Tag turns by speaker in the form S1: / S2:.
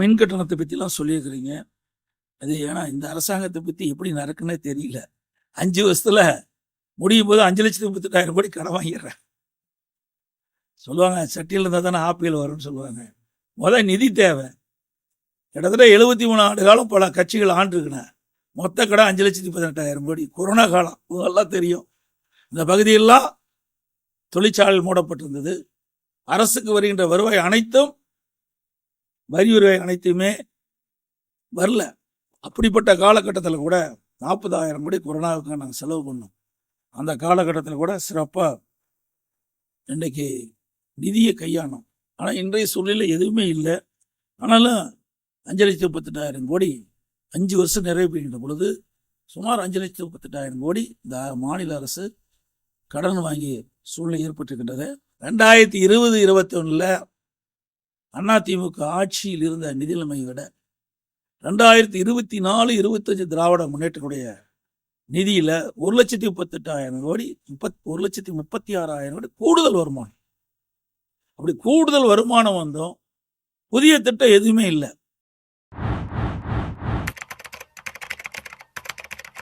S1: மின் கட்டணத்தை பற்றிலாம் சொல்லியிருக்கிறீங்க. அது ஏன்னா இந்த அரசாங்கத்தை பற்றி எப்படி நடக்குன்னே தெரியல. 5 வருஷத்துல முடியும் போது 5,38,000 கோடி கடன் வாங்கிடுறேன். சொல்லுவாங்க சட்டியில் இருந்தால் தானே ஆப்பிள் வரும்னு சொல்லுவாங்க. நிதி தேவை. கிட்டத்தட்ட 73 ஆண்டு காலம் பல கட்சிகள் ஆண்டுருக்குண்ணே. மொத்த கடன் 5,18,000 கோடி. கொரோனா காலம் நல்லா தெரியும். இந்த பகுதியெல்லாம் தொழிற்சாலை மூடப்பட்டிருந்தது. அரசுக்கு வருகின்ற வருவாய் அனைத்தும் வரி வருவாய் அனைத்துமே வரல. அப்படிப்பட்ட காலகட்டத்தில் கூட 40,000 கோடி கொரோனாவுக்கு நாங்கள் செலவு பண்ணோம். அந்த காலகட்டத்தில் கூட சிறப்பாக இன்றைக்கு நிதியை கையாண்டோம். ஆனால் இன்றைய சூழ்நிலை எதுவுமே இல்லை. ஆனாலும் 5,38,000 கோடி 5 வருஷம் நிறைவு பெறுகின்ற பொழுது சுமார் 5,38,000 கோடி இந்த மாநில அரசு கடன் வாங்கி சூழ்நிலை ஏற்பட்டிருக்கின்றது. 2020-21 அதிமுக ஆட்சியில் இருந்த நிதி நிலைமையை விட 2024-25 திராவிட முன்னேற்றனுடைய நிதியில் 1,38,000 கோடி 1,36,000 கோடி கூடுதல் வருமானம். அப்படி கூடுதல் வருமானம் வந்தோம். புதிய திட்டம் எதுவுமே இல்லை.